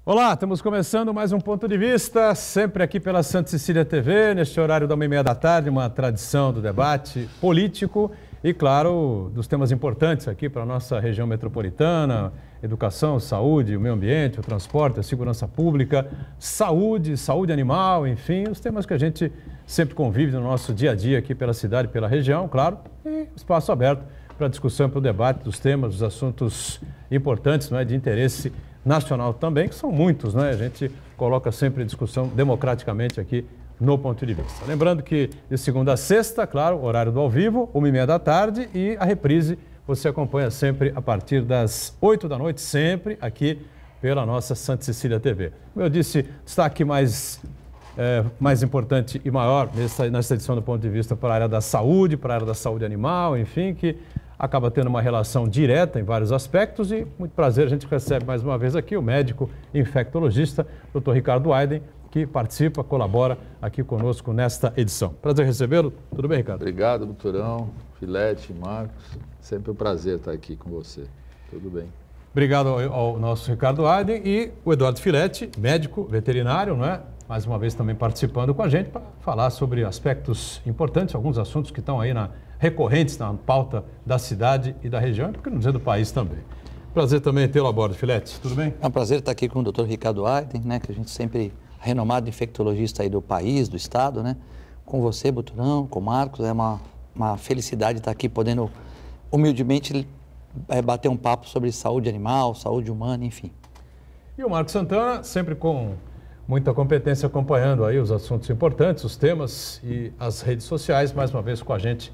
Olá, estamos começando mais um Ponto de Vista, sempre aqui pela Santa Cecília TV, neste horário da 1h30 da tarde, uma tradição do debate político e, claro, dos temas importantes aqui para a nossa região metropolitana, educação, saúde, o meio ambiente, o transporte, a segurança pública, saúde, saúde animal, enfim, os temas que a gente sempre convive no nosso dia a dia aqui pela cidade, pela região, claro, e espaço aberto para discussão, para o debate dos temas, dos assuntos importantes, não é, de interesse nacional também, que são muitos, né? A gente coloca sempre em discussão democraticamente aqui no Ponto de Vista. Lembrando que de segunda a sexta, claro, horário do ao vivo, 1h30 da tarde, e a reprise você acompanha sempre a partir das 8 da noite, sempre aqui pela nossa Santa Cecília TV. Como eu disse, destaque mais importante e maior nessa edição do Ponto de Vista para a área da saúde, para a área da saúde animal, enfim, que acaba tendo uma relação direta em vários aspectos e muito prazer, a gente recebe mais uma vez aqui o médico infectologista, Dr. Ricardo Aiden, que participa, colabora aqui conosco nesta edição. Prazer recebê-lo. Tudo bem, Ricardo? Obrigado, doutorão, Filete, Marcos. Sempre um prazer estar aqui com você. Tudo bem. Obrigado ao nosso Ricardo Aiden e o Eduardo Filete, médico veterinário, não é? Mais uma vez também participando com a gente para falar sobre aspectos importantes, alguns assuntos que estão aí recorrentes na pauta da cidade e da região, porque não dizer do país também. Prazer também tê-lo a bordo, Filete. Tudo bem? É um prazer estar aqui com o Dr. Ricardo Aiden, né, que a gente sempre renomado infectologista aí do país, do estado, né? Com você, Buturão, com o Marcos, é uma felicidade estar aqui podendo humildemente bater um papo sobre saúde animal, saúde humana, enfim. E o Marcos Santana, sempre com muita competência acompanhando aí os assuntos importantes, os temas e as redes sociais, mais uma vez com a gente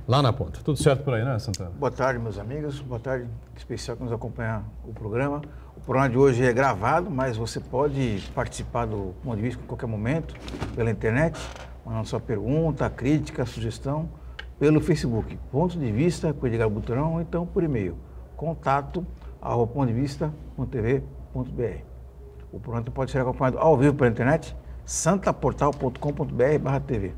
lá na ponta. Tudo certo por aí, né, Santana? Boa tarde, meus amigos. Boa tarde, especial que nos acompanha o programa. O programa de hoje é gravado, mas você pode participar do Ponto de Vista em qualquer momento, pela internet, mandando sua pergunta, crítica, sugestão, pelo Facebook, Ponto de Vista com Edgar Buturão, ou então por e-mail, contato@pontodevista.tv.br. O programa pode ser acompanhado ao vivo pela internet, santaportal.com.br/tv.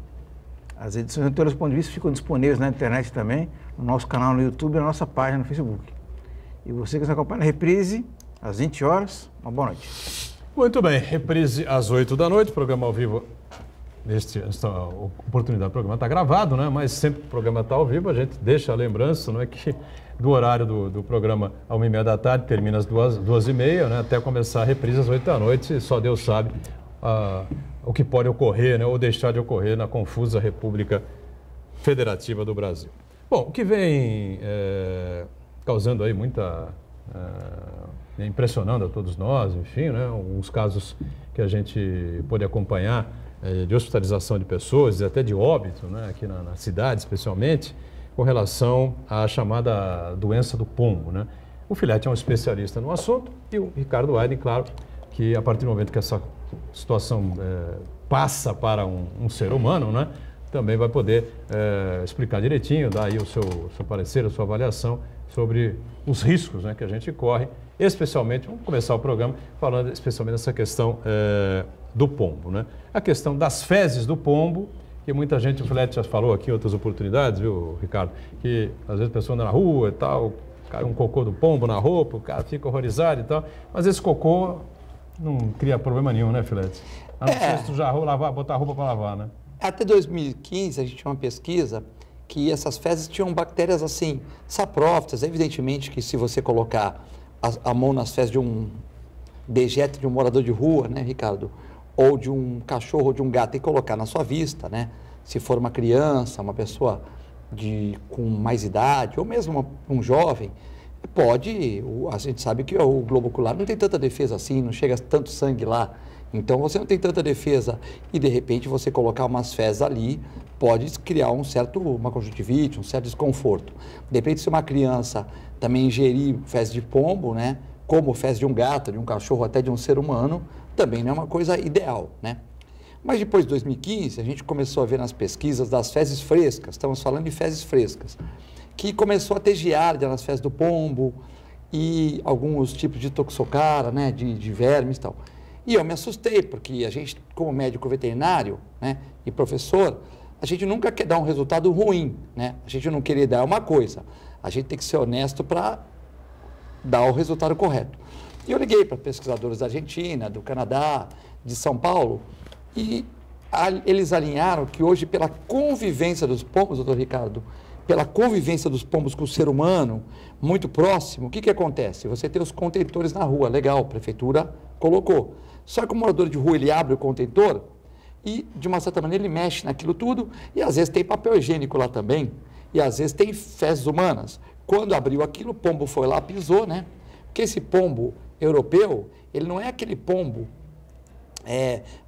As edições anteriores do Ponto de Vista ficam disponíveis na internet também, no nosso canal no YouTube e na nossa página no Facebook. E você que nos acompanha na reprise, às 20 horas, uma boa noite. Muito bem, reprise às 8 da noite, programa ao vivo. Esta oportunidade, o programa está gravado, né? Mas sempre que o programa está ao vivo, a gente deixa a lembrança, não é, que do horário do programa à 1h30 da tarde, termina às 2h30, né? Até começar a reprise às 8 da noite, só Deus sabe o que pode ocorrer, né? Ou deixar de ocorrer na confusa República Federativa do Brasil. Bom, o que vem causando aí impressionando a todos nós, enfim, né? Alguns casos que a gente pôde acompanhar de hospitalização de pessoas e até de óbito, né, aqui na cidade especialmente, com relação à chamada doença do pombo, né? O Filete é um especialista no assunto e o Ricardo Aiden, claro, que a partir do momento que essa situação passa para um ser humano, né, também vai poder explicar direitinho, dar aí o seu parecer, a sua avaliação sobre os riscos, né, que a gente corre, especialmente, vamos começar o programa falando especialmente dessa questão do pombo, né? A questão das fezes do pombo, que muita gente, o Filete já falou aqui em outras oportunidades, viu, Ricardo, que às vezes a pessoa anda na rua e tal, cai um cocô do pombo na roupa, o cara fica horrorizado e tal, mas esse cocô não cria problema nenhum, né, Filete? A não ser se tu já botar a roupa para lavar, né? Até 2015 a gente tinha uma pesquisa que essas fezes tinham bactérias assim, saprófitas. Evidentemente que se você colocar a mão nas fezes de um dejeto de um morador de rua, né, Ricardo, ou de um cachorro ou de um gato e colocar na sua vista, né, se for uma criança, uma pessoa com mais idade, ou mesmo um jovem, a gente sabe que o globo ocular não tem tanta defesa assim, não chega tanto sangue lá, então você não tem tanta defesa e de repente você colocar umas fezes ali pode criar uma conjuntivite, um certo desconforto. De repente se uma criança também ingerir fezes de pombo, né, como fezes de um gato, de um cachorro, até de um ser humano, também não é uma coisa ideal, né? Mas depois de 2015, a gente começou a ver nas pesquisas das fezes frescas, estamos falando de fezes frescas, que começou a ter giardia nas fezes do pombo e alguns tipos de toxocara, né, de vermes e tal. E eu me assustei, porque a gente, como médico veterinário, né, e professor, a gente nunca quer dar um resultado ruim, né? A gente não querer dar uma coisa, a gente tem que ser honesto para dar o resultado correto. E eu liguei para pesquisadores da Argentina, do Canadá, de São Paulo, e eles alinharam que hoje, pela convivência dos pombos, doutor Ricardo, pela convivência dos pombos com o ser humano, muito próximo, o que que acontece? Você tem os contentores na rua, legal, a prefeitura colocou. Só que o morador de rua, ele abre o contentor e, de uma certa maneira, ele mexe naquilo tudo, e às vezes tem papel higiênico lá também, e às vezes tem fezes humanas. Quando abriu aquilo, o pombo foi lá, pisou, né? Porque esse pombo europeu, ele não é aquele pombo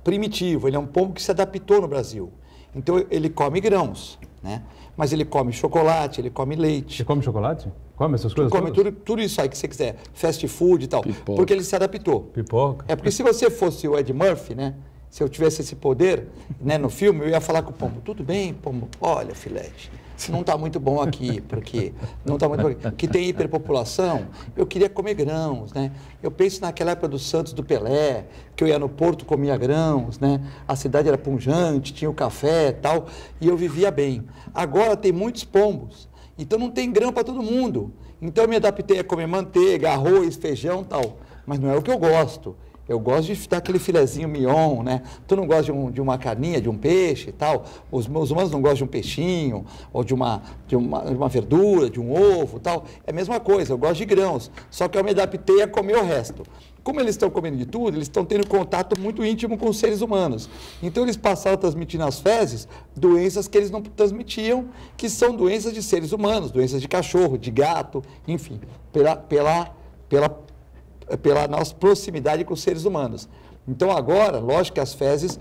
primitivo, ele é um pombo que se adaptou no Brasil. Então, ele come grãos, né? Mas ele come chocolate, ele come leite. Você come chocolate? Come essas coisas come todas? tudo isso aí que você quiser, fast food e tal, Pipoca. porque ele se adaptou. Pipoca. É porque se você fosse o Ed Murphy, né? Se eu tivesse esse poder, né, no filme, eu ia falar com o pombo, tudo bem, pombo? Olha, filete, não está muito bom aqui, porque não está muito bom aqui. Que tem hiperpopulação, eu queria comer grãos, né? Eu penso naquela época do Santos, do Pelé, que eu ia no Porto, comia grãos, né? A cidade era pujante, tinha o café e tal, e eu vivia bem. Agora tem muitos pombos, então não tem grão para todo mundo. Então eu me adaptei a comer manteiga, arroz, feijão e tal, mas não é o que eu gosto. Eu gosto de dar aquele filezinho mignon, né? Tu não gosta de uma carninha, de um peixe e tal. Os meus humanos não gostam de um peixinho, ou de uma verdura, de um ovo e tal. É a mesma coisa, eu gosto de grãos. Só que eu me adaptei a comer o resto. Como eles estão comendo de tudo, eles estão tendo contato muito íntimo com os seres humanos. Então eles passaram a transmitir nas fezes doenças que eles não transmitiam, que são doenças de seres humanos, doenças de cachorro, de gato, enfim, pela nossa proximidade com os seres humanos. Então agora, lógico que as fezes,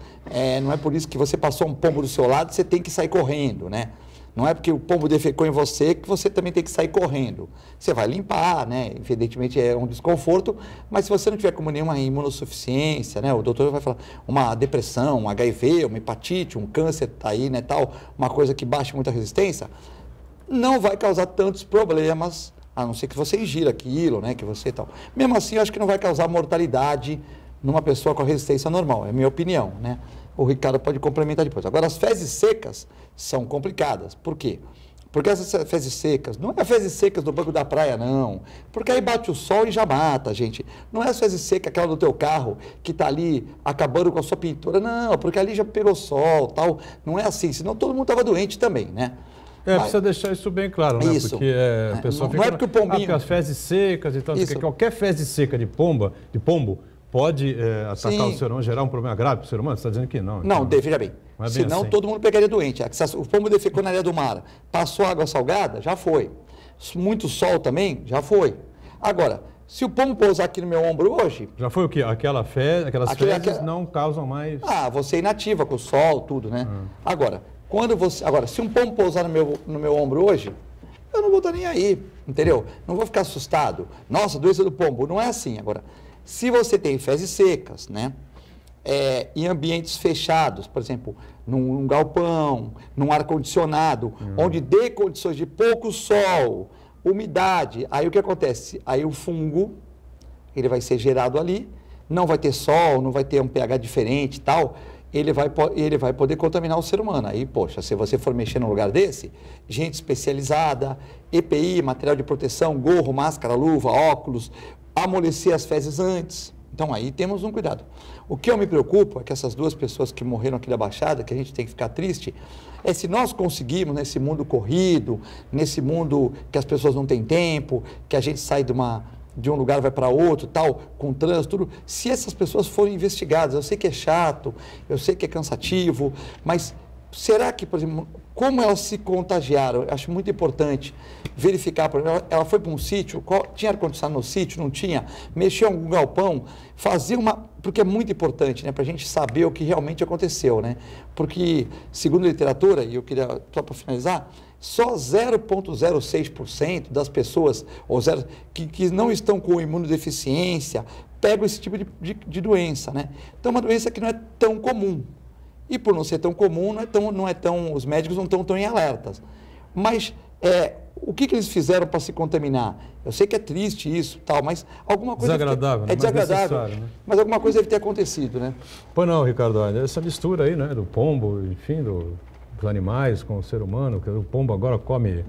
não é por isso que você passou um pombo do seu lado, você tem que sair correndo, né? Não é porque o pombo defecou em você que você também tem que sair correndo. Você vai limpar, né? Evidentemente é um desconforto, mas se você não tiver como nenhuma imunossuficiência, né? O doutor vai falar uma depressão, um HIV, uma hepatite, um câncer tá aí, né, tal, uma coisa que baixe muita resistência, não vai causar tantos problemas, a não ser que você ingira aquilo, né, que você tal. Mesmo assim, eu acho que não vai causar mortalidade numa pessoa com a resistência normal, é a minha opinião, né? O Ricardo pode complementar depois. Agora, as fezes secas são complicadas. Por quê? Porque essas fezes secas, não é fezes secas do banco da praia, não. Porque aí bate o sol e já mata, gente. Não é as fezes secas, aquela do teu carro, que está ali acabando com a sua pintura. Não, porque ali já pegou sol, tal. Não é assim, senão todo mundo estava doente também, né? Precisa deixar isso bem claro, né? Isso. Porque a pessoa não fica... é porque o pombinho... porque as fezes secas e tal, porque qualquer fezes seca de pombo pode atacar o ser humano, gerar um problema grave para o ser humano? Você está dizendo que não. Não, então, veja bem. não é bem Senão assim. todo mundo pegaria doente. O pombo defecou na areia do mar, passou água salgada, já foi. Muito sol também, já foi. Agora, se o pombo pousar aqui no meu ombro hoje... Já foi o quê? Aquelas fezes não causam mais... você é inativa com o sol, tudo, né? Agora, se um pombo pousar no meu ombro hoje, eu não vou estar nem aí, entendeu? Não vou ficar assustado. Nossa, doença do pombo. Não é assim. Agora, se você tem fezes secas, né? Em ambientes fechados, por exemplo, num galpão, num ar-condicionado, onde dê condições de pouco sol, umidade, aí o que acontece? Aí o fungo, ele vai ser gerado ali, não vai ter sol, não vai ter um pH diferente e tal, ele vai poder contaminar o ser humano. Aí, poxa, se você for mexer num lugar desse, gente especializada, EPI, material de proteção, gorro, máscara, luva, óculos, amolecer as fezes antes. Então, aí temos um cuidado. O que eu me preocupo é que essas duas pessoas que morreram aqui da Baixada, que a gente tem que ficar triste, é se nós conseguimos, nesse mundo corrido, nesse mundo que as pessoas não têm tempo, que a gente sai de um lugar vai para outro, tal, com trânsito, tudo, se essas pessoas forem investigadas, eu sei que é chato, eu sei que é cansativo, mas será que, por exemplo, como elas se contagiaram? Eu acho muito importante verificar, por exemplo, ela foi para um sítio, tinha ar-condicionado no sítio, não tinha, mexeu em algum galpão, fazer porque é muito importante, né, para a gente saber o que realmente aconteceu, né, porque, segundo a literatura, e eu queria, só para finalizar, só 0,06% das pessoas que não estão com imunodeficiência pegam esse tipo de doença, né? Então, é uma doença que não é tão comum. E por não ser tão comum, os médicos não estão tão em alertas. Mas o que eles fizeram para se contaminar? Eu sei que é triste isso, tal, mas alguma coisa... Desagradável, é desagradável, né? Mas alguma coisa deve ter acontecido, né? Pois não, Ricardo, essa mistura aí, né, do pombo, enfim, dos animais com o ser humano, que o pombo agora come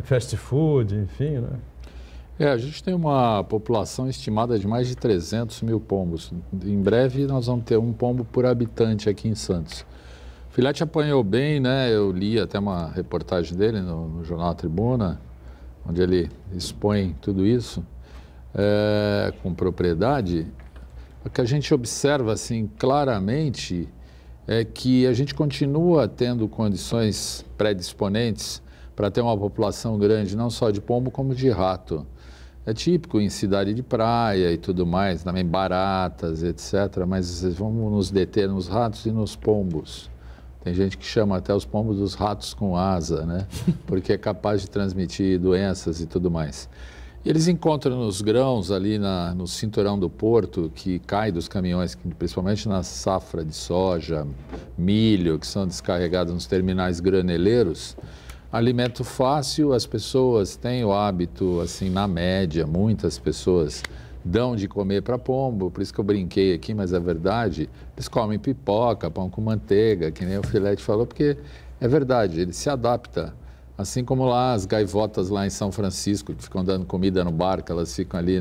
fast food, enfim, né? A gente tem uma população estimada de mais de 300 mil pombos. Em breve nós vamos ter um pombo por habitante aqui em Santos. O Filete apanhou bem, né? Eu li até uma reportagem dele no Jornal Tribuna, onde ele expõe tudo isso com propriedade. O que a gente observa assim claramente é que a gente continua tendo condições predisponentes para ter uma população grande, não só de pombo, como de rato. É típico em cidade de praia e tudo mais, também baratas, etc. Mas vamos nos deter nos ratos e nos pombos. Tem gente que chama até os pombos dos ratos com asa, né? Porque é capaz de transmitir doenças e tudo mais. E eles encontram nos grãos ali no cinturão do porto, que cai dos caminhões, principalmente na safra de soja, milho, que são descarregados nos terminais graneleiros. Alimento fácil, as pessoas têm o hábito, assim, na média, muitas pessoas dão de comer para pombo, por isso que eu brinquei aqui, mas é verdade, eles comem pipoca, pão com manteiga, que nem o Filete falou, porque é verdade, ele se adapta. Assim como lá as gaivotas lá em São Francisco, que ficam dando comida no barco, elas ficam ali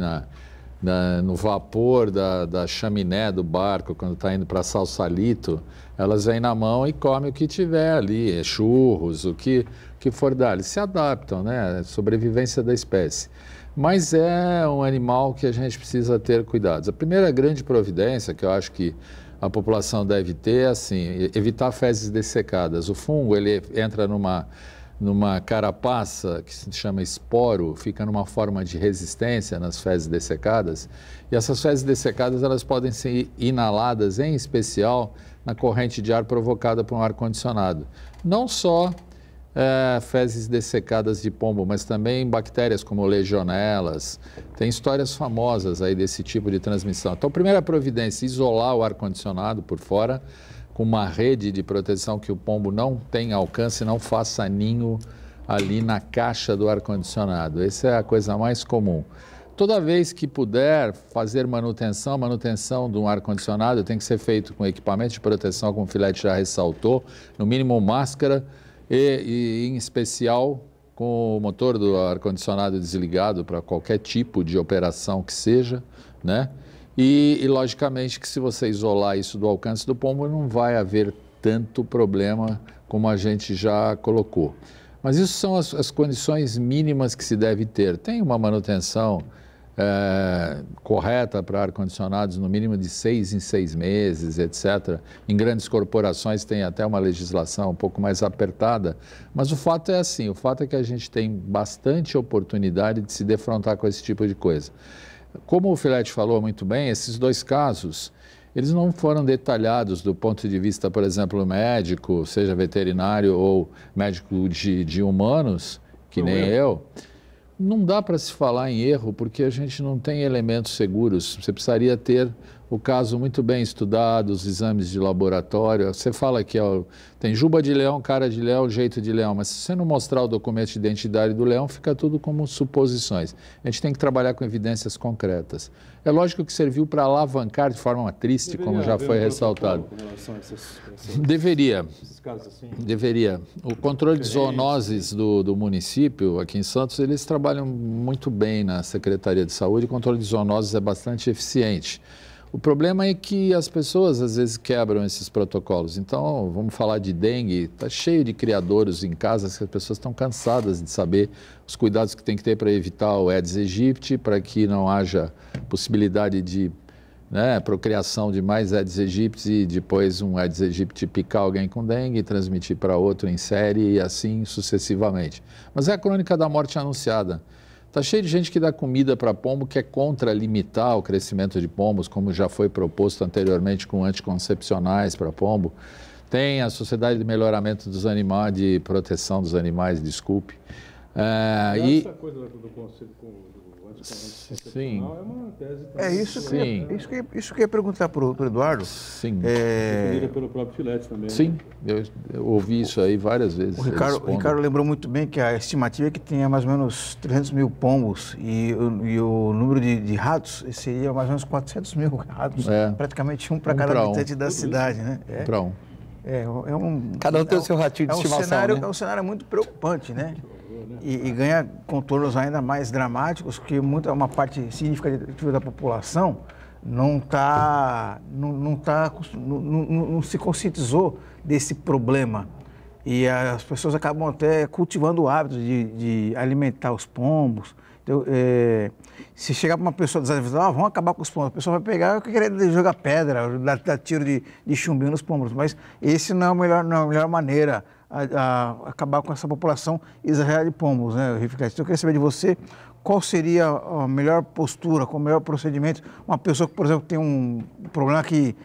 no vapor da chaminé do barco, quando está indo para Salsalito, elas vêm na mão e comem o que tiver ali, churros, o que for dar. Eles se adaptam, né? Sobrevivência da espécie. Mas é um animal que a gente precisa ter cuidados. A primeira grande providência que eu acho que a população deve ter é assim, evitar fezes dessecadas. O fungo, ele entra numa carapaça que se chama esporo, fica numa forma de resistência nas fezes dessecadas, e essas fezes dessecadas elas podem ser inaladas, em especial, na corrente de ar provocada por um ar-condicionado. Não só fezes dessecadas de pombo, mas também bactérias como legionelas. Tem histórias famosas aí desse tipo de transmissão. Então, a primeira providência, isolar o ar-condicionado por fora, com uma rede de proteção que o pombo não tem alcance, não faça ninho ali na caixa do ar-condicionado. Essa é a coisa mais comum. Toda vez que puder fazer manutenção de um ar-condicionado tem que ser feito com equipamento de proteção, como o Filete já ressaltou, no mínimo máscara e em especial com o motor do ar-condicionado desligado para qualquer tipo de operação que seja, né? E, logicamente, que se você isolar isso do alcance do pombo, não vai haver tanto problema como a gente já colocou. Mas isso são as condições mínimas que se deve ter. Tem uma manutenção correta para ar-condicionados no mínimo de 6 em 6 meses, etc. Em grandes corporações tem até uma legislação um pouco mais apertada, mas o fato é assim, o fato é que a gente tem bastante oportunidade de se defrontar com esse tipo de coisa. Como o Filete falou muito bem, esses dois casos, eles não foram detalhados do ponto de vista, por exemplo, médico, seja veterinário ou médico de humanos, que nem eu. Não dá para se falar em erro porque a gente não tem elementos seguros. Você precisaria ter o caso muito bem estudado, os exames de laboratório. Você fala que tem juba de leão, cara de leão, jeito de leão, mas se você não mostrar o documento de identidade do leão, fica tudo como suposições. A gente tem que trabalhar com evidências concretas. É lógico que serviu para alavancar de forma triste, como já foi ressaltado. Com relação a Deveria. Esses casos assim? Deveria. O controle de zoonoses do município, aqui em Santos, eles trabalham muito bem na Secretaria de Saúde. O controle de zoonoses é bastante eficiente. O problema é que as pessoas às vezes quebram esses protocolos. Então, vamos falar de dengue, está cheio de criadouros em casas que as pessoas estão cansadas de saber os cuidados que tem que ter para evitar o Aedes aegypti, para que não haja possibilidade de procriação de mais Aedes aegypti e depois um Aedes aegypti picar alguém com dengue e transmitir para outro em série e assim sucessivamente. Mas é a crônica da morte anunciada. Está cheio de gente que dá comida para pombo que é contra limitar o crescimento de pombos, como já foi proposto anteriormente com anticoncepcionais para pombo. Tem a Sociedade de Melhoramento dos Animais, de Proteção dos Animais, desculpe. Essa coisa do conceito do anticoncepcional é uma tese também. Isso que eu ia perguntar para o Eduardo. Sim. Definida pelo próprio Filete também. Sim, né? eu ouvi isso aí várias vezes. O Ricardo lembrou muito bem que a estimativa é que tenha mais ou menos 300 mil pombos e o número de ratos seria mais ou menos 400 mil ratos, praticamente um para cada habitante da cidade, né? Para um. Cada um tem o seu ratinho de estimação, É um cenário muito preocupante, né? né? E ganha contornos ainda mais dramáticos, que uma parte significativa da população não se conscientizou desse problema. E as pessoas acabam até cultivando o hábito de alimentar os pombos. Então, se chegar para uma pessoa desavisada, vamos acabar com os pombos, a pessoa vai pegar e querer jogar pedra, dar tiro de chumbinho nos pombos. Mas esse não é a melhor maneira a acabar com essa população exagerada de pombos, né, Riflet? Então, eu queria saber de você qual seria a melhor postura, qual o melhor procedimento. Uma pessoa que, por exemplo, tem um problema que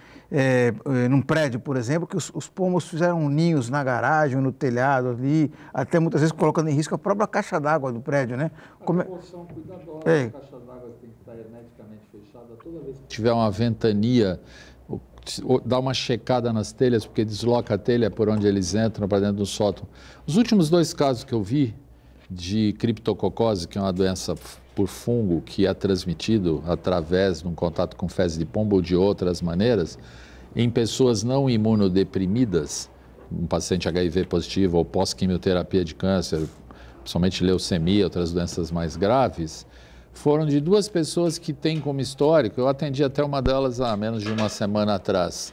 num prédio, por exemplo, que os pombos fizeram ninhos na garagem, no telhado ali, até muitas vezes colocando em risco a própria caixa d'água do prédio, né? A precaução cuidadosa, a caixa d'água tem que estar hermeticamente fechada toda vez que tiver uma ventania, dá uma checada nas telhas, porque desloca a telha por onde eles entram para dentro do sótão. Os últimos 2 casos que eu vi de criptococose, que é uma doença por fungo que é transmitido através de um contato com fezes de pombo ou de outras maneiras, em pessoas não imunodeprimidas, um paciente HIV positivo ou pós-quimioterapia de câncer, principalmente leucemia, outras doenças mais graves, foram de 2 pessoas que têm como histórico, eu atendi até uma delas há menos de uma semana atrás,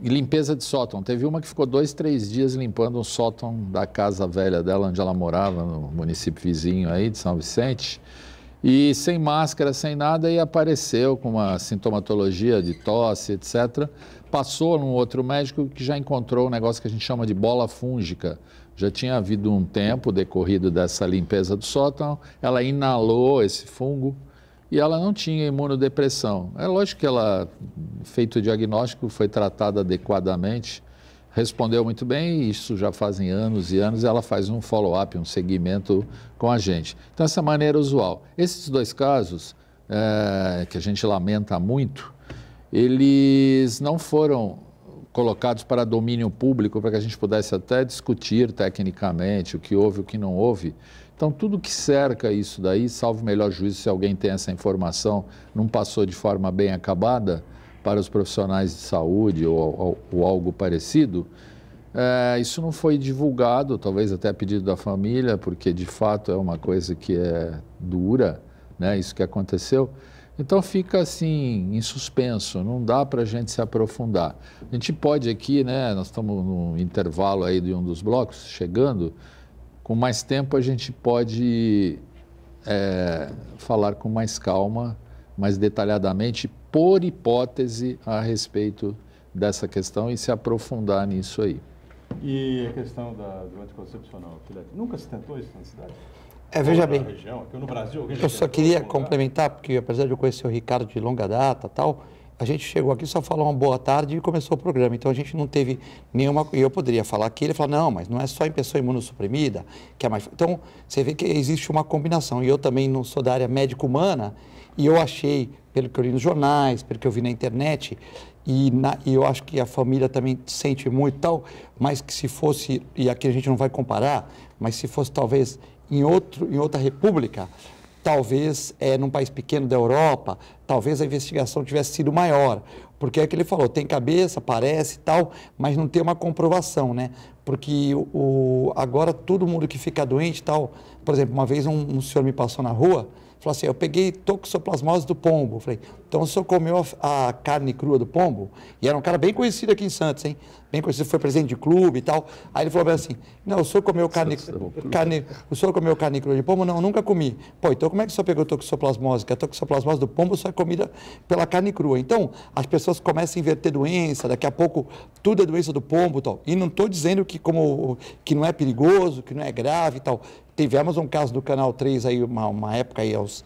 limpeza de sótão. Teve uma que ficou 2, 3 dias limpando um sótão da casa velha dela, onde ela morava, no município vizinho aí de São Vicente, e sem máscara, sem nada, e apareceu com uma sintomatologia de tosse, etc. Passou num outro médico que já encontrou um negócio que a gente chama de bola fúngica. Já tinha havido um tempo decorrido dessa limpeza do sótão, ela inalou esse fungo e ela não tinha imunodepressão. É lógico que ela, feito o diagnóstico, foi tratada adequadamente, respondeu muito bem, isso já fazem anos e anos, e ela faz um follow-up, um seguimento com a gente. Então, essa maneira usual. Esses 2 casos, que a gente lamenta muito, eles não foram colocados para domínio público, para que a gente pudesse até discutir tecnicamente o que houve e o que não houve. Então, tudo que cerca isso daí, salvo o melhor juízo, se alguém tem essa informação, não passou de forma bem acabada para os profissionais de saúde ou algo parecido, isso não foi divulgado, talvez até a pedido da família, porque de fato é uma coisa que é dura, né, isso que aconteceu. Então fica assim, em suspenso, não dá para a gente se aprofundar. A gente pode aqui, né, nós estamos no intervalo aí de um dos blocos, chegando, com mais tempo a gente pode falar com mais calma, mais detalhadamente, por hipótese, a respeito dessa questão e se aprofundar nisso aí. E a questão do anticoncepcional, Filete, nunca se tentou isso na cidade? Veja bem, região, aqui no Brasil, eu só queria complementar, porque apesar de eu conhecer o Ricardo de longa data tal, a gente chegou aqui, só falou uma boa tarde e começou o programa. Então a gente não teve nenhuma. Eu poderia falar aqui, ele falou, não, mas não é só em pessoa imunossuprimida, que é mais. Então você vê que existe uma combinação. E eu também não sou da área médico-humana, e eu achei, pelo que eu li nos jornais, pelo que eu vi na internet, e eu acho que a família também sente muito e tal, mas que se fosse, e aqui a gente não vai comparar, mas se fosse talvez em outra república, talvez num país pequeno da Europa, talvez a investigação tivesse sido maior, porque é o que ele falou, tem cabeça, parece e tal, mas não tem uma comprovação, né? Porque agora todo mundo que fica doente e tal, por exemplo, uma vez um senhor me passou na rua, falou assim, eu peguei toxoplasmose do pombo. Eu falei, então o senhor comeu a carne crua do pombo? E era um cara bem conhecido aqui em Santos, hein? Bem conhecido, foi presidente de clube e tal. Aí ele falou bem assim, não, o senhor comeu o senhor comeu carne crua de pombo? Não, nunca comi. Pô, então como é que o senhor pegou toxoplasmose? Que a toxoplasmose do pombo só é comida pela carne crua. Então, as pessoas começam a inverter doença, daqui a pouco tudo é doença do pombo e tal. E não estou dizendo que não é perigoso, que não é grave e tal. Tivemos um caso do Canal 3 aí, uma época aí, aos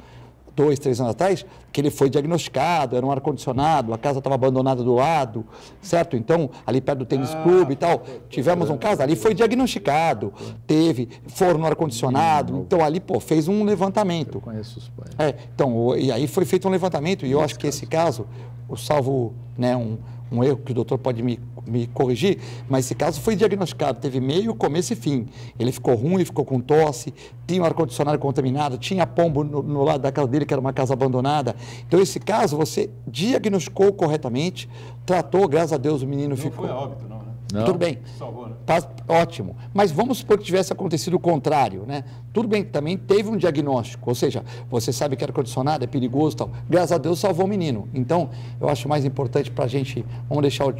2, 3 anos atrás, que ele foi diagnosticado, era um ar-condicionado, a casa estava abandonada do lado, certo? Então, ali perto do tênis clube e tal, tivemos um caso, ali foi diagnosticado, teve forno ar-condicionado, então ali, fez um levantamento. Eu conheço os pais. Então, e aí foi feito um levantamento, e eu acho que esse caso, salvo, né, um erro que o doutor pode me corrigir, mas esse caso foi diagnosticado, teve meio, começo e fim. Ele ficou ruim, ficou com tosse, tinha um ar-condicionado contaminado, tinha pombo no lado da casa dele, que era uma casa abandonada. Então, esse caso, você diagnosticou corretamente, tratou, graças a Deus, o menino ficou... Não foi a óbito, não, né? Não. Tudo bem. Salvou, né? Ótimo. Mas vamos supor que tivesse acontecido o contrário, né? Tudo bem que também teve um diagnóstico, ou seja, você sabe que ar-condicionado é perigoso e tal. Graças a Deus salvou o menino. Então, eu acho mais importante para a gente, vamos deixar a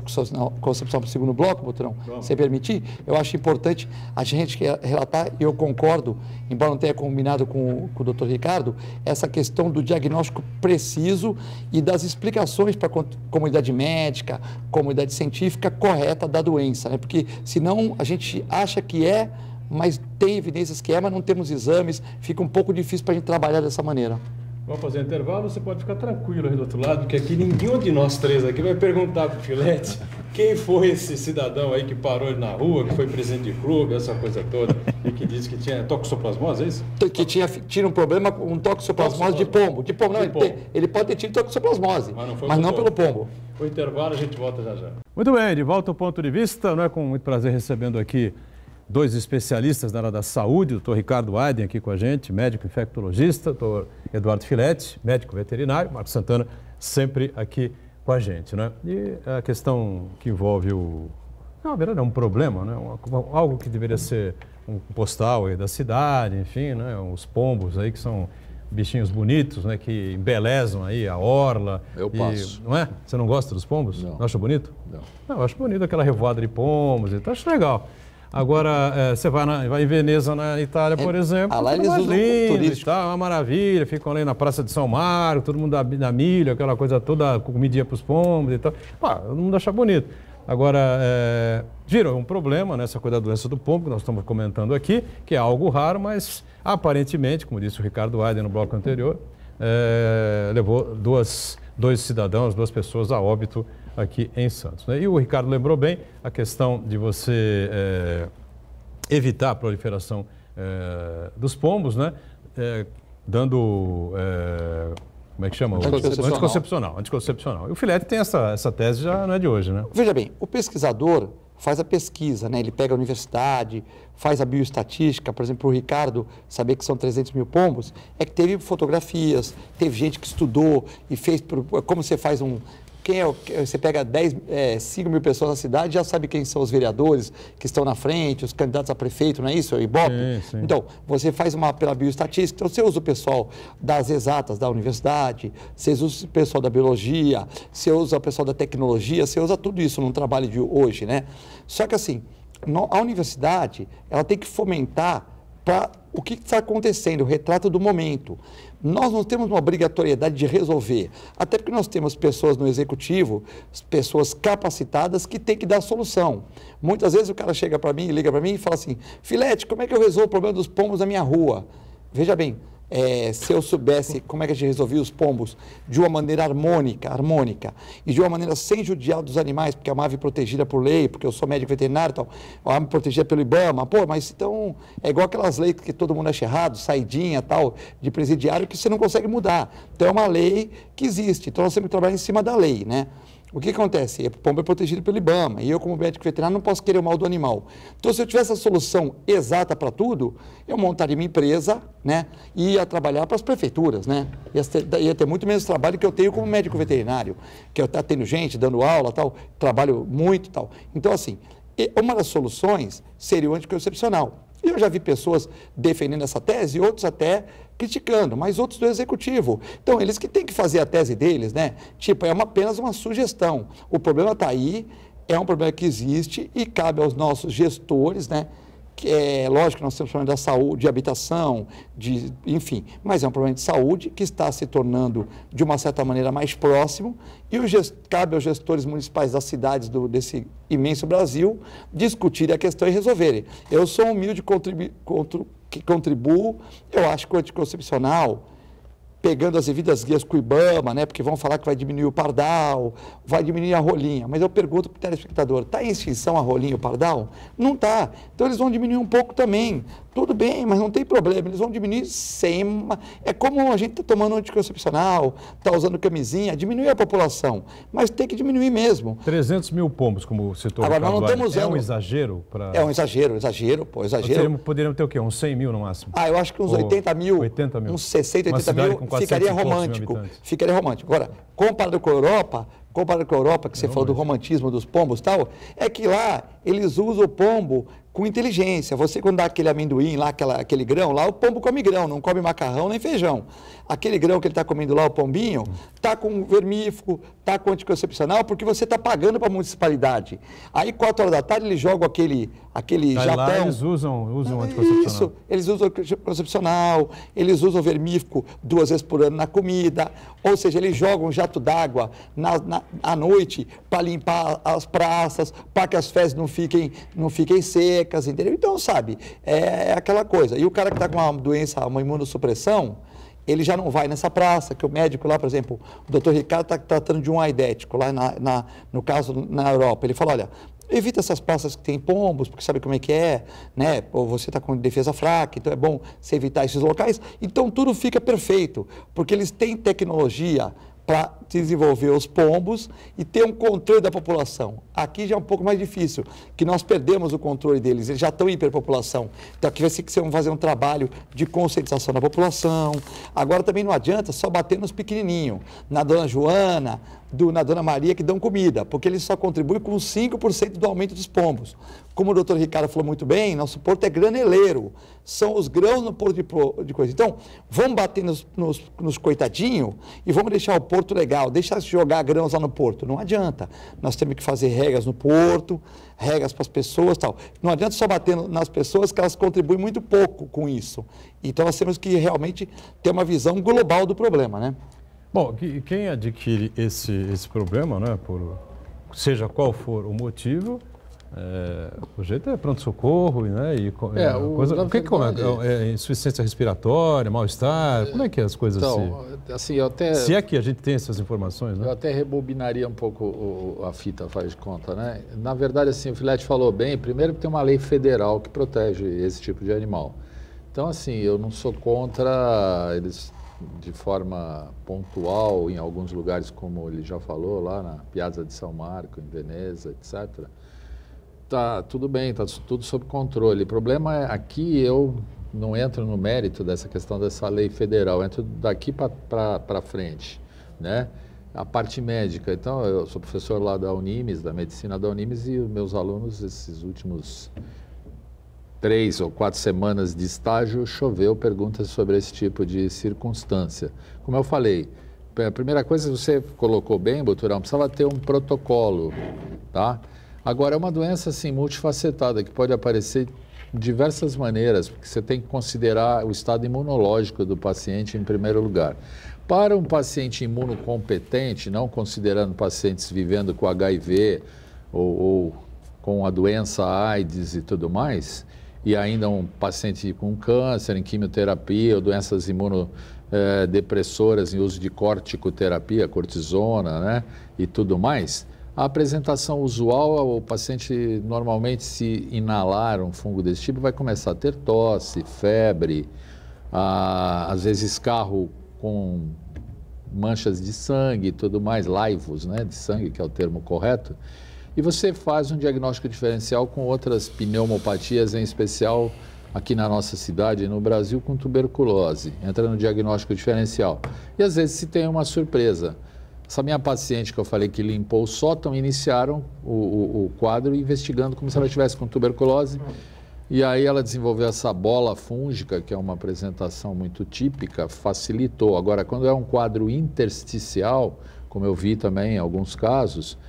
concepção para o segundo bloco, Butrão, se permitir, eu acho importante a gente relatar, e eu concordo, embora não tenha combinado com o doutor Ricardo, essa questão do diagnóstico preciso e das explicações para a comunidade médica, comunidade científica correta da doença, né? Porque senão a gente acha que é, mas tem evidências que é, mas não temos exames, fica um pouco difícil para a gente trabalhar dessa maneira. Vamos fazer intervalo, você pode ficar tranquilo aí do outro lado, porque aqui ninguém de nós três aqui vai perguntar pro Filete quem foi esse cidadão aí que parou ele na rua, que foi presidente de clube, essa coisa toda, e que disse que tinha toxoplasmose, é isso? Que tinha um problema com um toxoplasmose de pombo. De pombo, não, ele pode ter tido toxoplasmose, mas não pelo pombo. O intervalo, a gente volta já já. Muito bem, de volta ao ponto de vista, não é com muito prazer recebendo aqui dois especialistas na área da saúde, o doutor Ricardo Aiden aqui com a gente, médico infectologista, doutor Eduardo Filete, médico veterinário, Marcos Santana sempre aqui com a gente, né? E a questão que envolve na verdade é um problema, né? Algo que deveria ser um postal aí da cidade, enfim, né? Os pombos aí que são bichinhos bonitos, né? Que embelezam aí a orla. Eu passo. Não é? Você não gosta dos pombos? Não. Não acha bonito? Não. Eu acho bonito aquela revoada de pombos e tal, acho legal. Agora, você vai em Veneza, na Itália, por exemplo, lá eles usam lindo, tá, uma maravilha, ficam ali na Praça de São Marco, todo mundo da milha, aquela coisa toda, comidinha para os pombos e tal. Pá, todo mundo acha bonito. Agora, virou um problema, né, essa coisa da doença do pombo, que nós estamos comentando aqui, que é algo raro, mas aparentemente, como disse o Ricardo Aiden no bloco anterior, levou dois cidadãos, duas pessoas a óbito aqui em Santos, né? E o Ricardo lembrou bem a questão de você evitar a proliferação dos pombos, né? Dando, como é que chama? Anticoncepcional. E o Filete tem essa tese, já não é de hoje, né? Veja bem, o pesquisador faz a pesquisa, né? Ele pega a universidade, faz a bioestatística, por exemplo, o Ricardo saber que são 300 mil pombos, é que teve fotografias, teve gente que estudou e fez, como você faz você pega 5 mil pessoas na cidade, já sabe quem são os vereadores que estão na frente, os candidatos a prefeito, não é isso? O Ibope? Sim. Então, você faz pela bioestatística, então você usa o pessoal das exatas da universidade, você usa o pessoal da biologia, você usa o pessoal da tecnologia, você usa tudo isso num trabalho de hoje, né? Só que assim, a universidade, ela tem que fomentar para o que está acontecendo, o retrato do momento. Nós não temos uma obrigatoriedade de resolver, até porque nós temos pessoas no executivo, pessoas capacitadas que têm que dar solução. Muitas vezes o cara chega para mim, liga para mim e fala assim, Filete, como é que eu resolvo o problema dos pombos na minha rua? Veja bem, se eu soubesse como é que a gente resolvia os pombos de uma maneira harmônica e de uma maneira sem judiar dos animais, porque é uma ave protegida por lei, porque eu sou médico veterinário e tal, uma ave protegida pelo IBAMA, mas então é igual aquelas leis que todo mundo acha errado, saidinha tal, de presidiário, que você não consegue mudar. Então é uma lei que existe, então nós temos que trabalhar em cima da lei, né? O que acontece? O pombo é protegido pelo IBAMA e eu, como médico veterinário, não posso querer o mal do animal. Então, se eu tivesse a solução exata para tudo, eu montaria minha empresa, né, e ia trabalhar para as prefeituras, né? Ia ter muito menos trabalho que eu tenho como médico veterinário, que eu estou tendo gente, dando aula, tal, trabalho muito e tal. Então, assim, uma das soluções seria o anticoncepcional. E eu já vi pessoas defendendo essa tese e outros até criticando, mas outros do executivo. Então, eles que têm que fazer a tese deles, né? Tipo, apenas uma sugestão. O problema está aí, é um problema que existe e cabe aos nossos gestores, né? Que é lógico que nós temos problema da saúde, de habitação, enfim, mas é um problema de saúde que está se tornando, de uma certa maneira, mais próximo e cabe aos gestores municipais das cidades desse imenso Brasil discutirem a questão e resolverem. Eu sou humilde que contribuo, eu acho que o anticoncepcional, pegando as devidas guias com o IBAMA, né, porque vão falar que vai diminuir o pardal, vai diminuir a rolinha. Mas eu pergunto para o telespectador, está em extinção a rolinha e o pardal? Não está. Então eles vão diminuir um pouco também. Tudo bem, mas não tem problema. Eles vão diminuir sem... É como a gente está tomando anticoncepcional, está usando camisinha, diminuir a população. Mas tem que diminuir mesmo. 300 mil pombos, como citou o Agora, nós não estamos usando... É um exagero? É um exagero, pô, exagero. Poderíamos ter o quê? Uns 100 mil no máximo? Eu acho que uns 80 mil, uns 60, 80 mil, ficaria romântico. Ficaria romântico. Agora, comparado com a Europa, comparado com a Europa, que você falou do romantismo dos pombos e tal, é que lá eles usam o pombo com inteligência. Você, quando dá aquele amendoim lá, aquele grão lá, o pombo come grão, não come macarrão nem feijão. Aquele grão que ele está comendo lá, o pombinho, está com vermífugo, está com anticoncepcional, porque você está pagando para a municipalidade. Aí, 4 horas da tarde, eles jogam aquele japão. Lá eles usam anticoncepcional. Isso, eles usam anticoncepcional, eles usam vermífugo 2 vezes por ano na comida, ou seja, eles jogam jato d'água à noite para limpar as praças, para que as fezes não fiquem secas, entendeu? Então, sabe, é aquela coisa. E o cara que está com uma doença, uma imunossupressão, ele já não vai nessa praça, que o médico lá, por exemplo, o doutor Ricardo está tratando de um aidético, lá no caso na Europa. Ele fala, olha, evita essas praças que tem pombos, porque sabe como é que é, né? Ou você está com defesa fraca, então é bom você evitar esses locais. Então tudo fica perfeito, porque eles têm tecnologia para desenvolver os pombos e ter um controle da população. Aqui já é um pouco mais difícil, que nós perdemos o controle deles, eles já estão em hiperpopulação. Então aqui vai ser que vocês vão fazer um trabalho de conscientização da população. Agora também não adianta só bater nos pequenininhos, na Dona Joana, na Dona Maria, que dão comida, porque eles só contribuem com 5% do aumento dos pombos. Como o doutor Ricardo falou muito bem, nosso porto é graneleiro, são os grãos no porto de coisa. Então, vamos bater nos coitadinhos e vamos deixar o porto legal, deixar jogar grãos lá no porto. Não adianta. Nós temos que fazer regras no porto, regras para as pessoas e tal. Não adianta só bater nas pessoas, que elas contribuem muito pouco com isso. Então, nós temos que realmente ter uma visão global do problema, né? Bom, quem adquire esse problema, né, seja qual for o motivo, o jeito é pronto-socorro, né? O que é insuficiência respiratória, mal-estar? Como é que é as coisas assim, se é que a gente tem essas informações, né? Eu até rebobinaria um pouco a fita, faz de conta, né? Na verdade, assim, o Filete falou bem, primeiro que tem uma lei federal que protege esse tipo de animal. Então, assim, eu não sou contra eles de forma pontual, em alguns lugares, como ele já falou, lá na Piazza di São Marco, em Veneza, etc., tá tudo bem, tá tudo sob controle. O problema é, aqui eu não entro no mérito dessa questão dessa lei federal, entro daqui para frente, né? A parte médica. Então, eu sou professor lá da Unimes, da medicina da Unimes, e os meus alunos, esses últimos 3 ou 4 semanas de estágio, choveu perguntas sobre esse tipo de circunstância. Como eu falei, a primeira coisa que você colocou bem, Boturão, precisava ter um protocolo, tá? Agora, é uma doença assim, multifacetada, que pode aparecer de diversas maneiras, porque você tem que considerar o estado imunológico do paciente em primeiro lugar. Para um paciente imunocompetente, não considerando pacientes vivendo com HIV ou com a doença AIDS e tudo mais, e ainda um paciente com câncer, em quimioterapia ou doenças imunodepressoras em uso de corticoterapia, cortisona, né, e tudo mais, a apresentação usual, o paciente normalmente, se inalar um fungo desse tipo, vai começar a ter tosse, febre, às vezes escarro com manchas de sangue e tudo mais, laivos, né, de sangue, que é o termo correto, e você faz um diagnóstico diferencial com outras pneumopatias, em especial aqui na nossa cidade e no Brasil, com tuberculose. Entra no diagnóstico diferencial. E às vezes se tem uma surpresa. Essa minha paciente que eu falei que limpou o sótão, iniciaram o quadro investigando como se ela estivesse com tuberculose. E aí ela desenvolveu essa bola fúngica, que é uma apresentação muito típica, facilitou. Agora, quando é um quadro intersticial, como eu vi também em alguns casos,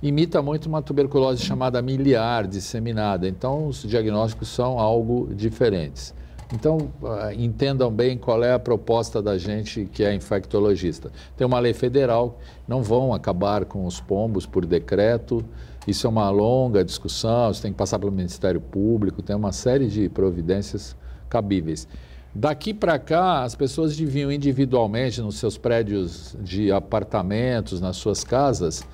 imita muito uma tuberculose chamada miliar, disseminada. Então, os diagnósticos são algo diferentes. Então, entendam bem qual é a proposta da gente que é infectologista. Tem uma lei federal, não vão acabar com os pombos por decreto, isso é uma longa discussão, isso tem que passar pelo Ministério Público, tem uma série de providências cabíveis. Daqui para cá, as pessoas deviam individualmente, nos seus prédios de apartamentos, nas suas casas,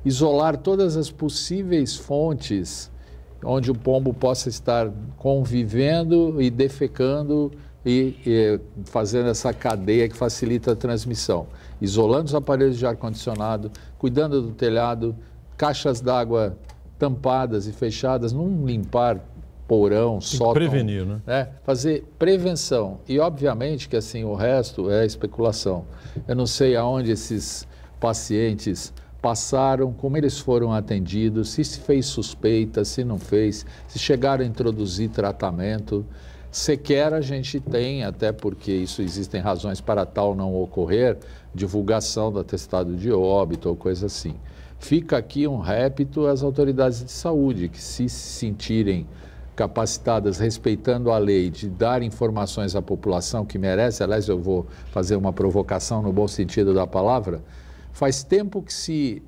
isolar todas as possíveis fontes onde o pombo possa estar convivendo e defecando e fazendo essa cadeia que facilita a transmissão. Isolando os aparelhos de ar-condicionado, cuidando do telhado, caixas d'água tampadas e fechadas, não limpar porão, sótão. Prevenir, né? Fazer prevenção. E, obviamente, que assim, o resto é especulação. Eu não sei aonde esses pacientes passaram, como eles foram atendidos, se fez suspeita, se não fez, se chegaram a introduzir tratamento. Sequer a gente tem, até porque isso existem razões para tal não ocorrer, divulgação do atestado de óbito ou coisa assim. Fica aqui um repto às autoridades de saúde, que se sentirem capacitadas, respeitando a lei, de dar informações à população que merece. Aliás, eu vou fazer uma provocação no bom sentido da palavra. Faz tempo que se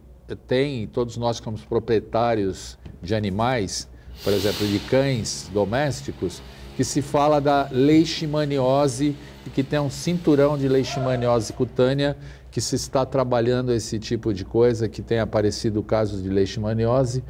tem, todos nós como proprietários de animais, por exemplo, de cães domésticos, que se fala da leishmaniose e que tem um cinturão de leishmaniose cutânea, que se está trabalhando esse tipo de coisa, que tem aparecido casos de leishmaniose.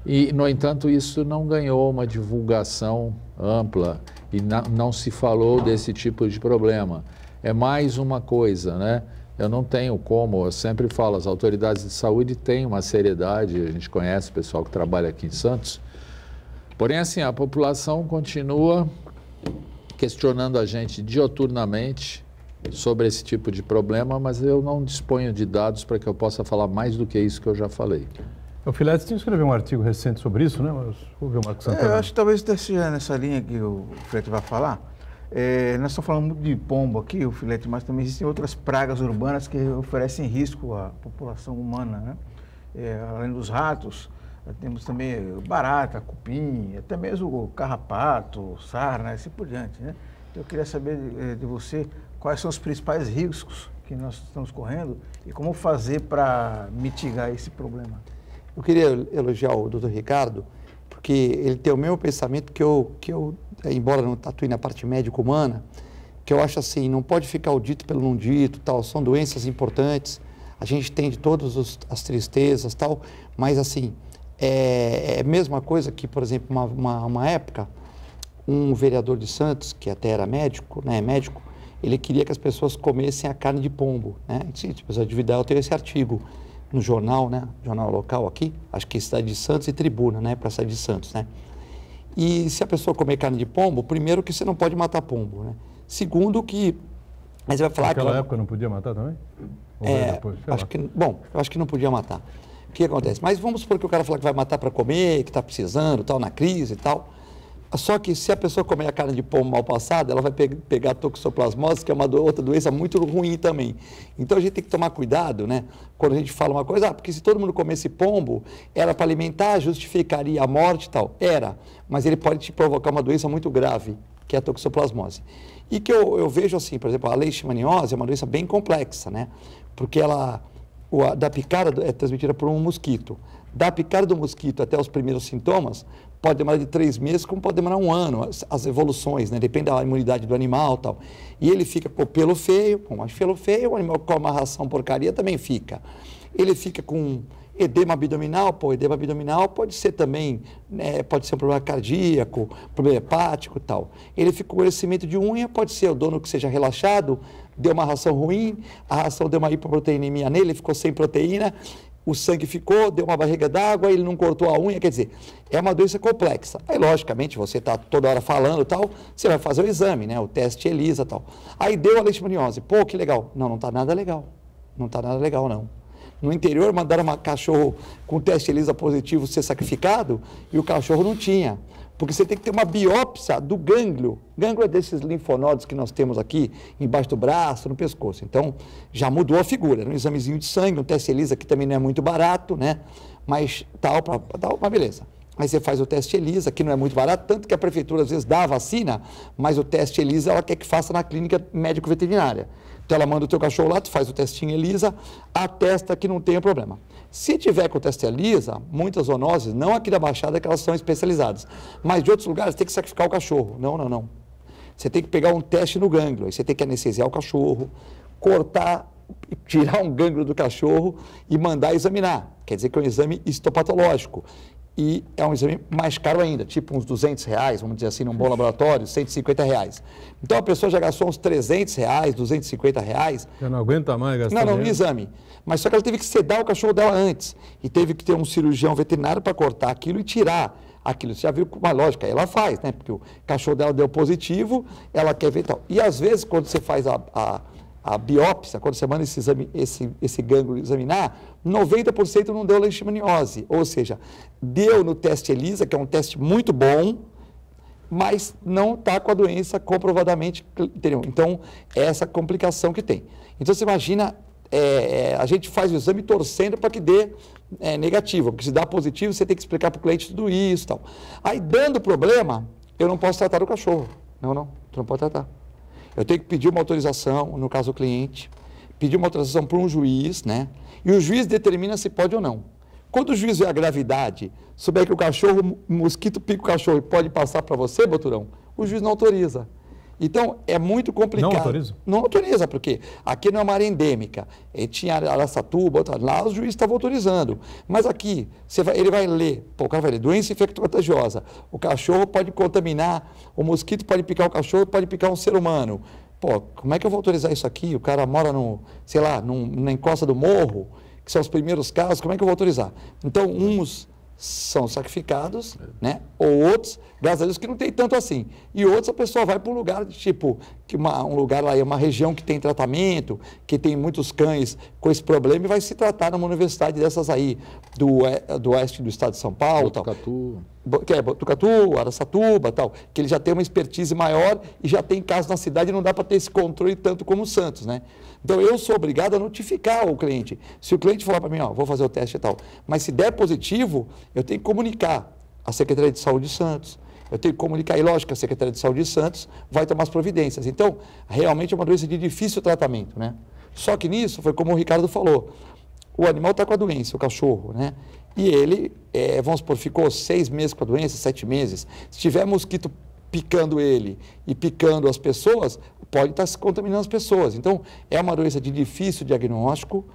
E, no entanto, isso não ganhou uma divulgação ampla e não se falou desse tipo de problema. É mais uma coisa, né? Eu não tenho como, eu sempre falo, as autoridades de saúde têm uma seriedade, a gente conhece o pessoal que trabalha aqui em Santos, porém, assim, a população continua questionando a gente dioturnamente sobre esse tipo de problema, mas eu não disponho de dados para que eu possa falar mais do que isso que eu já falei. O Filete tinha escrevido um artigo recente sobre isso, né? Mas vou ver o Marcos Santana. Eu acho que talvez esteja nessa linha que o Filete vai falar. Nós estamos falando muito de pombo aqui, o Filete, mas também existem outras pragas urbanas que oferecem risco à população humana, né? Além dos ratos, temos também barata, cupim, até mesmo o carrapato, sarna, assim por diante, né? Eu queria saber de você quais são os principais riscos que nós estamos correndo e como fazer para mitigar esse problema. Eu queria elogiar o Dr. Ricardo, porque ele tem o mesmo pensamento que eu embora não atue na parte médico-humana, que eu acho assim, não pode ficar o dito pelo não dito, tal, são doenças importantes, a gente tem de todas as tristezas, tal, mas assim, é a mesma coisa que, por exemplo, uma época, um vereador de Santos, que até era médico, né, ele queria que as pessoas comessem a carne de pombo, né, tipo, a atividade, eu tenho esse artigo no jornal, né, jornal local aqui, acho que é Cidade de Santos e Tribuna, né, para a cidade de Santos, né. E se a pessoa comer carne de pombo, primeiro que você não pode matar pombo, né? Segundo que... Mas você vai falar naquela época não podia matar também? Eu acho que não podia matar. O que acontece? Mas vamos supor que o cara fala que vai matar para comer, que está precisando, tal, na crise e tal. Só que se a pessoa comer a carne de pombo mal passada, ela vai pegar toxoplasmose, que é uma outra doença muito ruim também. Então a gente tem que tomar cuidado, né? Quando a gente fala uma coisa, porque se todo mundo comesse pombo, era para alimentar, justificaria a morte e tal. Era, mas ele pode te provocar uma doença muito grave, que é a toxoplasmose. E que eu vejo assim, por exemplo, a leishmaniose é uma doença bem complexa, né? Porque da picada é transmitida por um mosquito. Da picada do mosquito até os primeiros sintomas, pode demorar de 3 meses, como pode demorar 1 ano, as evoluções, né? Depende da imunidade do animal e tal. E ele fica com pelo feio, o animal come uma ração porcaria, também fica. Ele fica com edema abdominal, edema abdominal pode ser também, né, pode ser um problema cardíaco, problema hepático e tal. Ele fica com crescimento de unha, pode ser o dono que seja relaxado, deu uma ração ruim, a ração deu uma hipoproteinemia nele, ele ficou sem proteína, o sangue ficou, deu uma barriga d'água, ele não cortou a unha, quer dizer, é uma doença complexa. Aí, logicamente, você está toda hora falando e tal, você vai fazer o exame, né, o teste ELISA e tal. Aí deu a leishmaniose, pô, que legal. Não está nada legal. Não está nada legal, não. No interior, mandaram um cachorro com teste ELISA positivo ser sacrificado e o cachorro não tinha. Porque você tem que ter uma biópsia do gânglio. Gânglio é desses linfonodos que nós temos aqui, embaixo do braço, no pescoço. Então, já mudou a figura. Um examezinho de sangue, um teste ELISA que também não é muito barato, né? Mas tal, mas beleza. Aí você faz o teste ELISA, que não é muito barato, tanto que a prefeitura às vezes dá a vacina, mas o teste ELISA ela quer que faça na clínica médico-veterinária. Então ela manda o teu cachorro lá, tu faz o testinho ELISA, atesta que não tem problema. Se tiver com o teste ELISA, muitas zoonoses, não aqui da Baixada, que elas são especializadas, mas de outros lugares tem que sacrificar o cachorro. Não. Você tem que pegar um teste no gânglio, aí você tem que anestesiar o cachorro, cortar, tirar um gânglio do cachorro e mandar examinar. Quer dizer que é um exame histopatológico. E é um exame mais caro ainda, tipo uns R$200, vamos dizer assim, num bom laboratório, R$150. Então a pessoa já gastou uns R$300, R$250. Já não aguenta mais gastar no exame. Mas só que ela teve que sedar o cachorro dela antes. E teve que ter um cirurgião veterinário para cortar aquilo e tirar aquilo. Você já viu com uma lógica, ela faz, né? Porque o cachorro dela deu positivo, ela quer ver e tal. E às vezes, quando você faz a biópsia, quando você manda esse gânglio examinar, 90% não deu leishmaniose, ou seja, deu no teste ELISA, que é um teste muito bom, mas não está com a doença comprovadamente, entendeu? Então, é essa complicação que tem. Então, você imagina, a gente faz o exame torcendo para que dê negativo, porque se dá positivo, você tem que explicar para o cliente tudo isso e tal. Aí, dando problema, eu não posso tratar o cachorro. Não, tu não pode tratar. Eu tenho que pedir uma autorização, no caso do cliente, pedir uma autorização para um juiz, né? E o juiz determina se pode ou não. Quando o juiz vê a gravidade, souber que o mosquito pica o cachorro e pode passar para você, Boturão, o juiz não autoriza. Então, é muito complicado. Não autoriza? Não autoriza, porque aqui não é uma área endêmica. Tinha Araçatuba, lá o juiz estava autorizando. Mas aqui, ele vai ler, o cara vai ler, doença infecto-contagiosa. O cachorro pode contaminar, o mosquito pode picar o cachorro, pode picar um ser humano. Pô, como é que eu vou autorizar isso aqui? O cara mora na encosta do morro, que são os primeiros casos, como é que eu vou autorizar? Então, uns são sacrificados, né? Ou outros, graças a Deus, que não tem tanto assim. E outros, a pessoa vai para um lugar, tipo, um lugar lá, uma região que tem tratamento, que tem muitos cães com esse problema e vai se tratar numa universidade dessas aí, do oeste do estado de São Paulo. Botucatu. Botucatu, Araçatuba, tal, que ele já tem uma expertise maior e já tem casos na cidade e não dá para ter esse controle tanto como o Santos, né? Então, eu sou obrigado a notificar o cliente. Se o cliente falar para mim, vou fazer o teste e tal, mas se der positivo, eu tenho que comunicar à Secretaria de Saúde de Santos. Eu tenho que comunicar, e lógico, a Secretaria de Saúde de Santos vai tomar as providências. Então, realmente é uma doença de difícil tratamento, né? Só que nisso, foi como o Ricardo falou, o animal está com a doença, o cachorro, né? E ele, vamos supor, ficou 6 meses com a doença, 7 meses. Se tiver mosquito picando ele e picando as pessoas, pode estar se contaminando as pessoas. Então, é uma doença de difícil diagnóstico.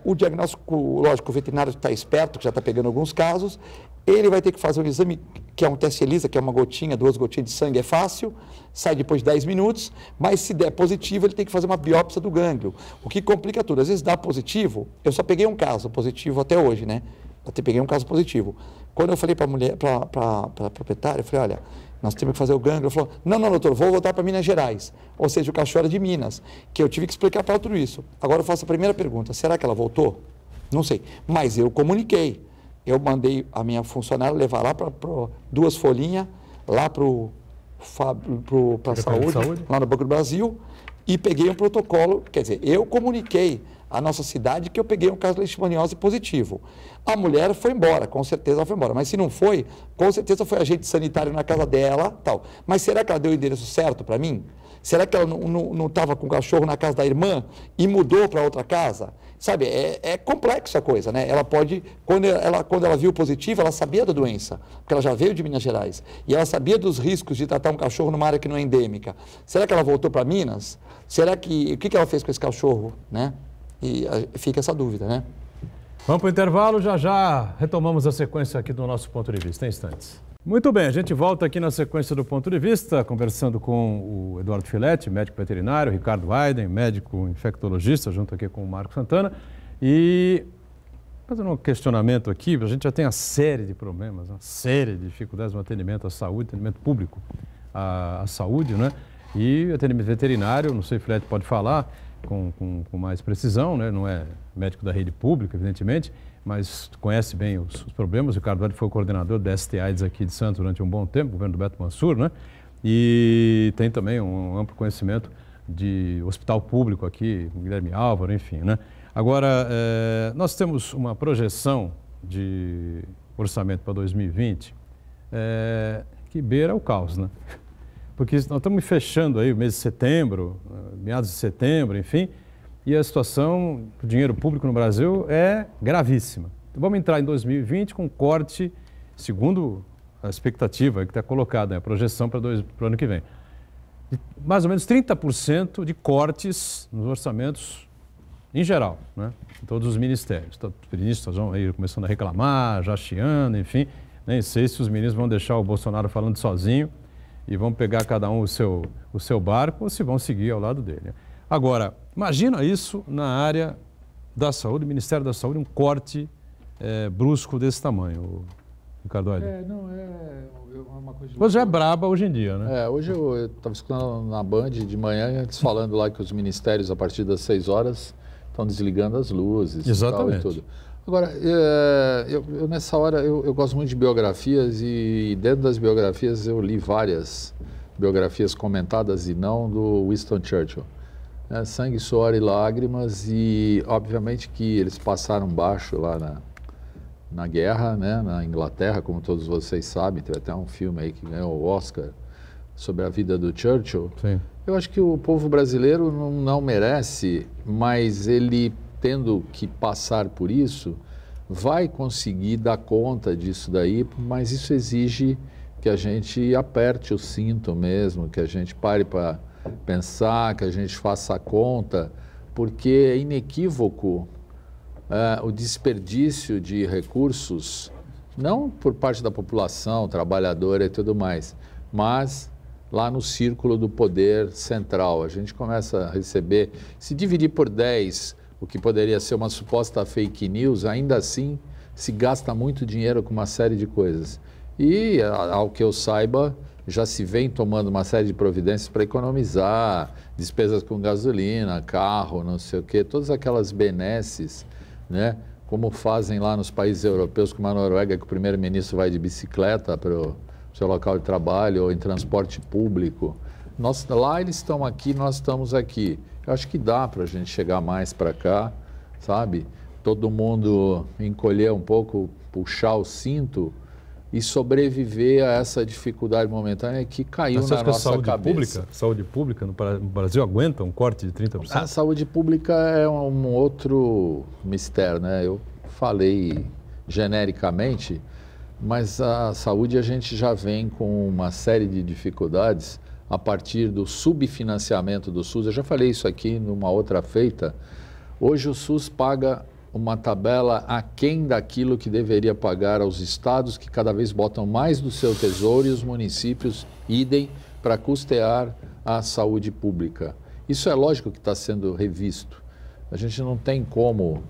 O diagnóstico, lógico, o veterinário está esperto, que já está pegando alguns casos. Ele vai ter que fazer um exame, que é um teste ELISA, que é uma gotinha, 2 gotinhas de sangue, é fácil, sai depois de 10 minutos, mas se der positivo, ele tem que fazer uma biópsia do gânglio, o que complica tudo. Às vezes dá positivo, eu só peguei um caso positivo até hoje, né? Até peguei um caso positivo. Quando eu falei para a mulher, para a proprietária, eu falei, olha, nós temos que fazer o gânglio. Ela falou, não, doutor, vou voltar para Minas Gerais. Ou seja, o cachorro era de Minas, que eu tive que explicar para ela tudo isso. Agora eu faço a primeira pergunta, será que ela voltou? Não sei, mas eu comuniquei. Eu mandei a minha funcionária levar lá para 2 folhinhas, lá para a saúde, lá no Banco do Brasil, e peguei um protocolo, quer dizer, eu comuniquei à nossa cidade que eu peguei um caso de leishmaniose positivo. A mulher foi embora, com certeza ela foi embora, mas se não foi, com certeza foi agente sanitário na casa dela, tal. Mas será que ela deu o endereço certo para mim? Será que ela não estava com o cachorro na casa da irmã e mudou para outra casa? Sabe, é complexa a coisa, né? Ela pode, quando ela viu positivo, ela sabia da doença, porque ela já veio de Minas Gerais, e ela sabia dos riscos de tratar um cachorro numa área que não é endêmica. Será que ela voltou para Minas? Será que, o que ela fez com esse cachorro, né? E fica essa dúvida, né? Vamos para o intervalo, já retomamos a sequência aqui do nosso Ponto de Vista, em instantes. Muito bem, a gente volta aqui na sequência do Ponto de Vista, conversando com o Eduardo Filete, médico veterinário, Ricardo Aiden, médico infectologista, junto aqui com o Marco Santana. E fazendo um questionamento aqui, a gente já tem uma série de problemas, uma série de dificuldades no atendimento à saúde, atendimento público à saúde, né? E atendimento veterinário, não sei, o Filete pode falar com mais precisão, né? Não é médico da rede pública, evidentemente, mas conhece bem os problemas. O Ricardo foi o coordenador da ST-AIDS aqui de Santos durante um bom tempo, governo do Beto Mansur, né? E tem também um amplo conhecimento de hospital público aqui, Guilherme Álvaro, enfim, né? Agora, nós temos uma projeção de orçamento para 2020 que beira o caos, né? Porque nós estamos fechando aí o mês de setembro, meados de setembro, enfim, e a situação do dinheiro público no Brasil é gravíssima. Então, vamos entrar em 2020 com corte, segundo a expectativa que está colocada, a projeção para o ano que vem, de mais ou menos 30% de cortes nos orçamentos em geral, né? Em todos os ministérios. Os ministros vão aí começando a reclamar, já chiando, enfim, nem sei se os ministros vão deixar o Bolsonaro falando sozinho e vão pegar cada um o seu barco ou se vão seguir ao lado dele. Agora, imagina isso na área da saúde, Ministério da Saúde, um corte brusco desse tamanho, Ricardo Olho? Não, é uma coisa... Você é braba hoje em dia, né? Hoje eu estava escutando na Band de manhã, eles falando lá que os ministérios, a partir das 6 horas, estão desligando as luzes. Exatamente. E tal, e tudo. Agora, eu nessa hora, eu gosto muito de biografias e dentro das biografias eu li várias biografias comentadas e não do Winston Churchill. Sangue, suor e lágrimas e, obviamente, que eles passaram baixo lá na guerra, né, na Inglaterra, como todos vocês sabem, teve até um filme aí que ganhou o Oscar sobre a vida do Churchill. Sim. Eu acho que o povo brasileiro não merece, mas ele, tendo que passar por isso, vai conseguir dar conta disso daí, mas isso exige que a gente aperte o cinto mesmo, que a gente pare para pensar, que a gente faça a conta, porque é inequívoco o desperdício de recursos, não por parte da população trabalhadora e tudo mais, mas lá no círculo do poder central. A gente começa a receber, se dividir por 10, o que poderia ser uma suposta fake news, ainda assim se gasta muito dinheiro com uma série de coisas. E, ao que eu saiba, já se vem tomando uma série de providências para economizar, despesas com gasolina, carro, não sei o quê, todas aquelas benesses, né? Como fazem lá nos países europeus, como a Noruega, que o primeiro-ministro vai de bicicleta para o seu local de trabalho ou em transporte público. Lá eles estão aqui, nós estamos aqui. Eu acho que dá para a gente chegar mais para cá, sabe? Todo mundo encolher um pouco, puxar o cinto e sobreviver a essa dificuldade momentânea que caiu na nossa cabeça. Saúde pública no Brasil aguenta um corte de 30%? A saúde pública é um outro mistério, né? Eu falei genericamente, mas a saúde a gente já vem com uma série de dificuldades a partir do subfinanciamento do SUS. Eu já falei isso aqui numa outra feita. Hoje o SUS paga uma tabela aquém daquilo que deveria pagar aos estados, que cada vez botam mais do seu tesouro, e os municípios idem para custear a saúde pública. Isso é lógico que está sendo revisto. A gente não tem como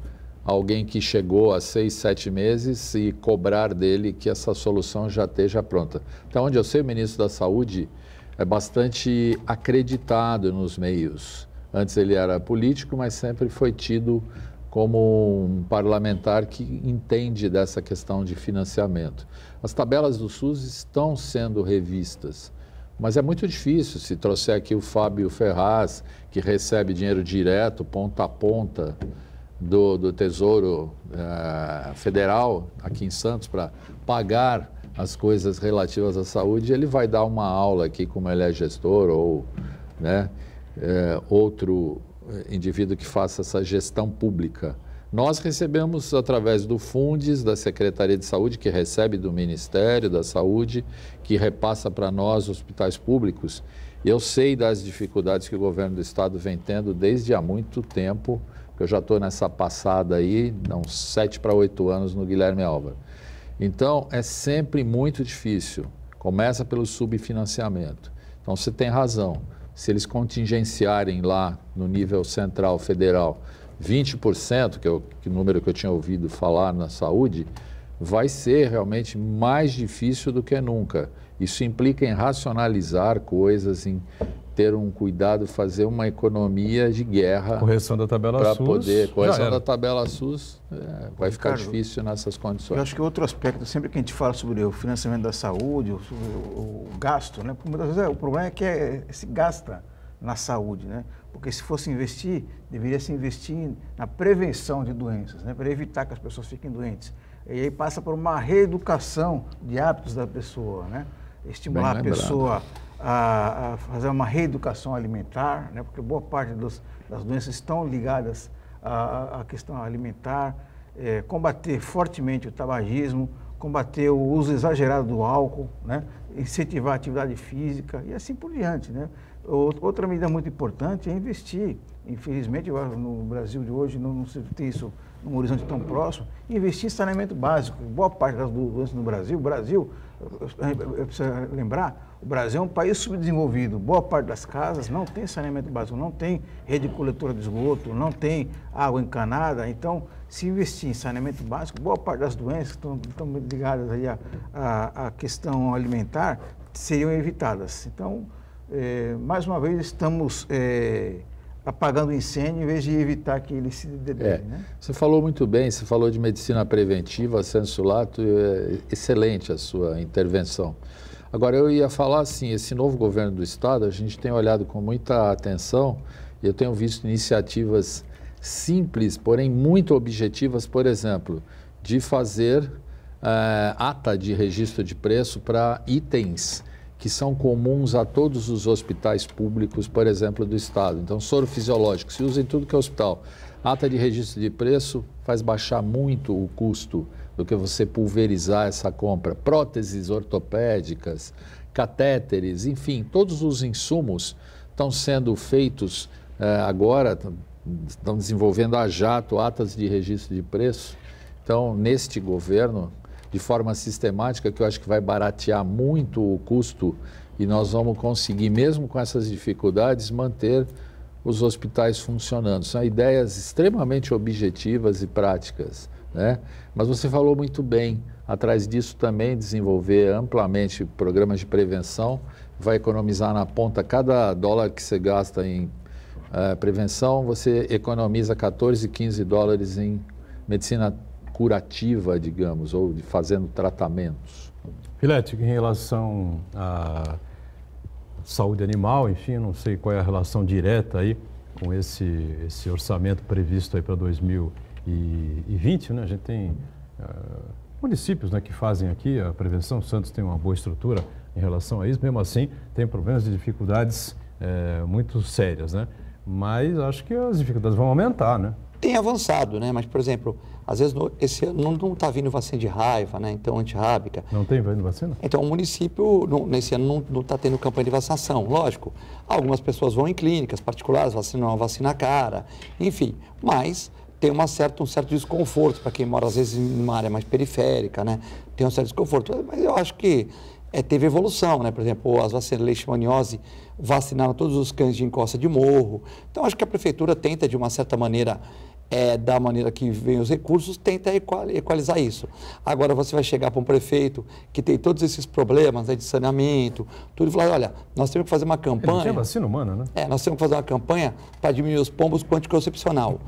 alguém que chegou há 6, 7 meses e cobrar dele que essa solução já esteja pronta. Então, onde eu sei, o ministro da Saúde é bastante acreditado nos meios. Antes ele era político, mas sempre foi tido como um parlamentar que entende dessa questão de financiamento. As tabelas do SUS estão sendo revistas, mas é muito difícil. Se trouxer aqui o Fábio Ferraz, que recebe dinheiro direto, ponta a ponta, do Tesouro Federal, aqui em Santos, para pagar as coisas relativas à saúde, ele vai dar uma aula aqui, como ele é gestor, ou né, outro indivíduo que faça essa gestão pública. Nós recebemos através do Fundes, da Secretaria de Saúde, que recebe do Ministério da Saúde, que repassa para nós, hospitais públicos. Eu sei das dificuldades que o governo do estado vem tendo desde há muito tempo, que eu já estou nessa passada aí, uns 7 para 8 anos no Guilherme Álvaro. Então, é sempre muito difícil. Começa pelo subfinanciamento. Então, você tem razão. Se eles contingenciarem lá no nível central, federal, 20%, que é o número que eu tinha ouvido falar na saúde, vai ser realmente mais difícil do que nunca. Isso implica em racionalizar coisas, em ter um cuidado, fazer uma economia de guerra. Correção da tabela SUS. Correção da tabela SUS vai ficar difícil nessas condições. Eu acho que outro aspecto, sempre que a gente fala sobre o financiamento da saúde, o gasto, né? Muitas vezes o problema é que se gasta na saúde, né? Porque se fosse investir, deveria se investir na prevenção de doenças, né? Para evitar que as pessoas fiquem doentes. E aí passa por uma reeducação de hábitos da pessoa, né? Estimular a pessoa a fazer uma reeducação alimentar, né? Porque boa parte das doenças estão ligadas à questão alimentar, combater fortemente o tabagismo, combater o uso exagerado do álcool, né? Incentivar a atividade física e assim por diante, né? Outra medida muito importante é investir. Infelizmente, no Brasil de hoje não se tem isso num horizonte tão próximo, investir em saneamento básico. Boa parte das doenças no Brasil, eu preciso lembrar, o Brasil é um país subdesenvolvido. Boa parte das casas não tem saneamento básico, não tem rede coletora de esgoto, não tem água encanada. Então, se investir em saneamento básico, boa parte das doenças que estão ligadas aí à questão alimentar seriam evitadas. Então, mais uma vez, estamos apagando o incêndio em vez de evitar que ele se degrade. Né? Você falou muito bem, você falou de medicina preventiva, sensu lato, excelente a sua intervenção. Agora, eu ia falar assim, esse novo governo do Estado, a gente tem olhado com muita atenção, e eu tenho visto iniciativas simples, porém muito objetivas, por exemplo, de fazer ata de registro de preço para itens que são comuns a todos os hospitais públicos, por exemplo, do Estado. Então, soro fisiológico, se usa em tudo que é hospital. Ata de registro de preço faz baixar muito o custo do que você pulverizar essa compra. Próteses ortopédicas, catéteres, enfim, todos os insumos estão sendo feitos agora, estão desenvolvendo a jato, atas de registro de preço. Então, neste governo, de forma sistemática, que eu acho que vai baratear muito o custo e nós vamos conseguir, mesmo com essas dificuldades, manter os hospitais funcionando. São ideias extremamente objetivas e práticas, né? Mas você falou muito bem, atrás disso também desenvolver amplamente programas de prevenção, vai economizar na ponta, cada dólar que você gasta em prevenção, você economiza 14, 15 dólares em medicina curativa, digamos, ou de fazendo tratamentos. Filete, em relação à saúde animal, enfim, não sei qual é a relação direta aí com esse orçamento previsto aí para 2020, né? A gente tem municípios, né, que fazem aqui a prevenção. Santos tem uma boa estrutura em relação a isso, mesmo assim tem problemas de dificuldades muito sérias, né? Mas acho que as dificuldades vão aumentar, né? Tem avançado, né? Mas, por exemplo, às vezes esse ano não está vindo vacina de raiva, né? Então, antirrábica. Não tem vindo vacina? Então, o município, nesse ano, não está tendo campanha de vacinação. Lógico, algumas pessoas vão em clínicas particulares, vacinam uma vacina cara, enfim. Mas tem um certo desconforto para quem mora, às vezes, em uma área mais periférica, né? Tem um certo desconforto. Mas eu acho que teve evolução, né? Por exemplo, as vacinas de leishmaniose vacinaram todos os cães de encosta de morro. Então, acho que a prefeitura tenta, de uma certa maneira, da maneira que vem os recursos, tenta equalizar isso. Agora, você vai chegar para um prefeito que tem todos esses problemas, né, de saneamento, tudo, e falar, olha, nós temos que fazer uma campanha... Não tem vacina humana, né? Nós temos que fazer uma campanha para diminuir os pombos com anticoncepcional.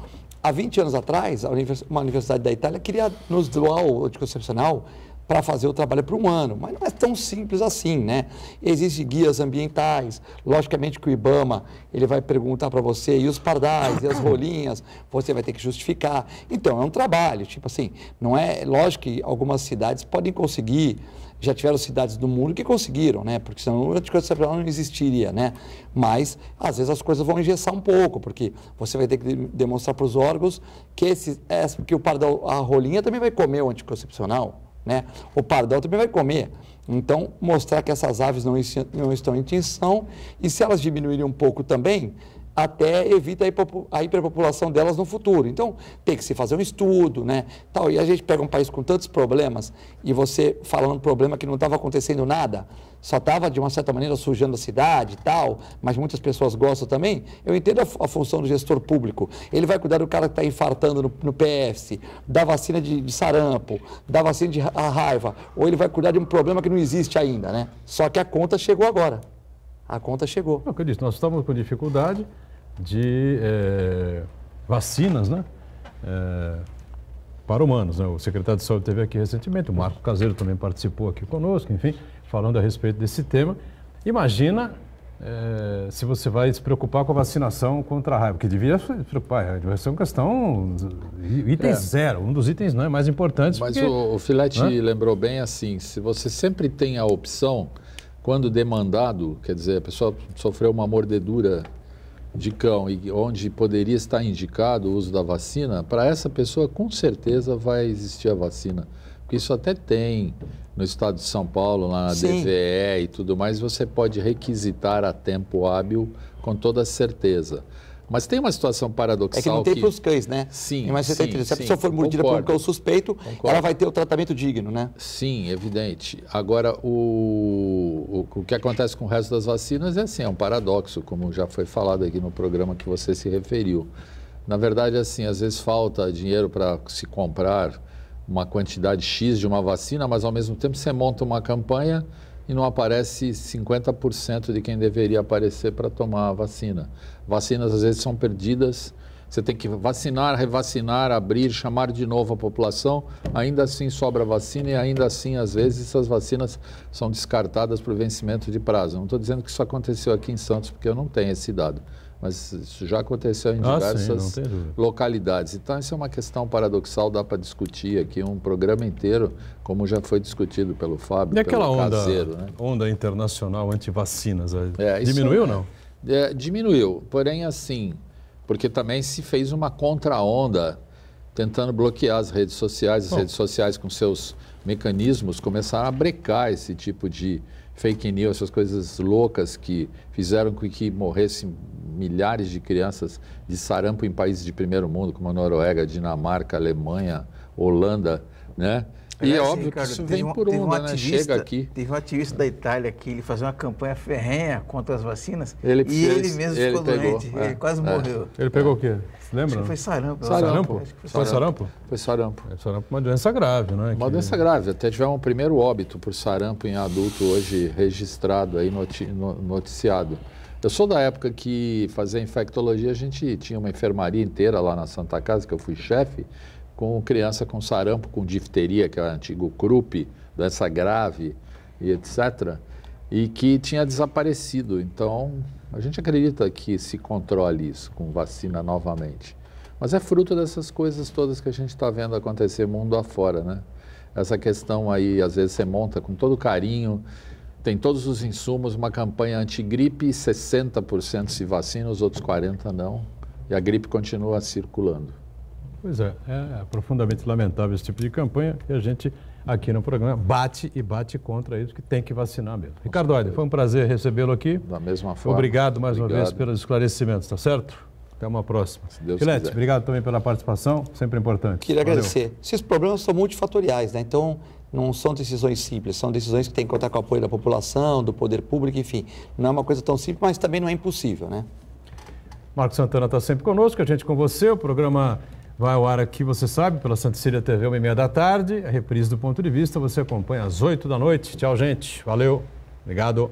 Há 20 anos atrás, uma universidade da Itália queria nos doar o anticoncepcional para fazer o trabalho por um ano, mas não é tão simples assim, né? Existem guias ambientais, logicamente que o IBAMA, ele vai perguntar para você, e os pardais, e as rolinhas, você vai ter que justificar. Então, é um trabalho, tipo assim, não é, lógico que algumas cidades podem conseguir, já tiveram cidades do mundo que conseguiram, né? Porque senão o anticoncepcional não existiria, né? Mas, às vezes, as coisas vão engessar um pouco, porque você vai ter que demonstrar para os órgãos que o pardal, a rolinha também vai comer o anticoncepcional, né? O pardal também vai comer. Então, mostrar que essas aves não estão em extinção e se elas diminuírem um pouco também, até evita a hiperpopulação delas no futuro. Então, tem que se fazer um estudo, né? Tal, e a gente pega um país com tantos problemas e você falando um problema que não estava acontecendo nada, só estava, de uma certa maneira, sujando a cidade e tal, mas muitas pessoas gostam também. Eu entendo a função do gestor público. Ele vai cuidar do cara que está infartando no PS, da vacina de sarampo, da vacina de raiva, ou ele vai cuidar de um problema que não existe ainda, né? Só que a conta chegou agora. A conta chegou. Não, o que eu disse, nós estamos com dificuldade de vacinas, né? Para humanos, né? O secretário de Saúde esteve aqui recentemente, o Marco Caseiro também participou aqui conosco, enfim, falando a respeito desse tema. Imagina se você vai se preocupar com a vacinação contra a raiva, porque devia se preocupar, vai ser uma questão, item zero, um dos itens não é mais importantes. Mas porque, o Filete lembrou bem assim, se você sempre tem a opção, quando demandado, quer dizer, a pessoa sofreu uma mordedura de cão e onde poderia estar indicado o uso da vacina, para essa pessoa com certeza vai existir a vacina. Porque isso até tem no estado de São Paulo, lá na Sim. DVE e tudo mais, você pode requisitar a tempo hábil com toda certeza. Mas tem uma situação paradoxal. É que não tem para os cães, né? Sim. Mas você sim, tá se a sim, pessoa for mordida por um cão suspeito, Concordo. ela vai ter o tratamento digno, né? Sim, evidente. Agora, o que acontece com o resto das vacinas é assim, é um paradoxo, como já foi falado aqui no programa que você se referiu. Na verdade, assim, às vezes falta dinheiro para se comprar uma quantidade X de uma vacina, mas ao mesmo tempo você monta uma campanha e não aparece 50% de quem deveria aparecer para tomar a vacina. Vacinas às vezes são perdidas, você tem que vacinar, revacinar, abrir, chamar de novo a população, ainda assim sobra vacina e ainda assim às vezes essas vacinas são descartadas por vencimento de prazo. Não estou dizendo que isso aconteceu aqui em Santos porque eu não tenho esse dado, mas isso já aconteceu em diversas localidades. Então, isso é uma questão paradoxal, dá para discutir aqui um programa inteiro, como já foi discutido pelo Fábio, e aquela pelo onda, Caseiro, né? Onda internacional anti-vacinas, diminuiu ou não? Diminuiu, porém assim, porque também se fez uma contra-onda tentando bloquear as redes sociais. As redes sociais com seus mecanismos começaram a brecar esse tipo de fake news, essas coisas loucas que fizeram com que morressem milhares de crianças de sarampo em países de primeiro mundo, como a Noruega, Dinamarca, Alemanha, Holanda, né? E é óbvio, Ricardo, que isso vem por onda, né? Chega aqui. Teve um ativista da Itália que ele fazia uma campanha ferrenha contra as vacinas ele mesmo ficou doente, ele quase morreu. Ele pegou o quê? Você lembra? Acho que foi sarampo. Sarampo? Foi sarampo? Foi sarampo. Sarampo é uma doença grave, não é? Uma doença grave. Até tivemos um primeiro óbito por sarampo em adulto hoje registrado, aí noticiado. Eu sou da época que fazia infectologia, a gente tinha uma enfermaria inteira lá na Santa Casa, que eu fui chefe, com criança com sarampo, com difteria, que é o antigo croup, doença grave e etc., e que tinha desaparecido. Então, a gente acredita que se controle isso com vacina novamente. Mas é fruto dessas coisas todas que a gente está vendo acontecer mundo afora, né? Essa questão aí, às vezes você monta com todo carinho, tem todos os insumos, uma campanha antigripe, 60% se vacina, os outros 40% não, e a gripe continua circulando. Pois é profundamente lamentável esse tipo de campanha e a gente aqui no programa bate contra isso, que tem que vacinar mesmo. Ricardo Ayder, foi um prazer recebê-lo aqui. Da mesma forma. Obrigado mais uma vez pelos esclarecimentos, tá certo? Até uma próxima. Filete, obrigado também pela participação, sempre importante. Queria agradecer. Esses problemas são multifatoriais, né? Então, não são decisões simples, são decisões que têm que contar com o apoio da população, do poder público, enfim. Não é uma coisa tão simples, mas também não é impossível, né? Marcos Santana está sempre conosco, a gente com você, o programa vai ao ar aqui, você sabe, pela Santa Cecília TV, 1h30 da tarde. A reprise do Ponto de Vista você acompanha às 8 da noite. Tchau, gente. Valeu. Obrigado.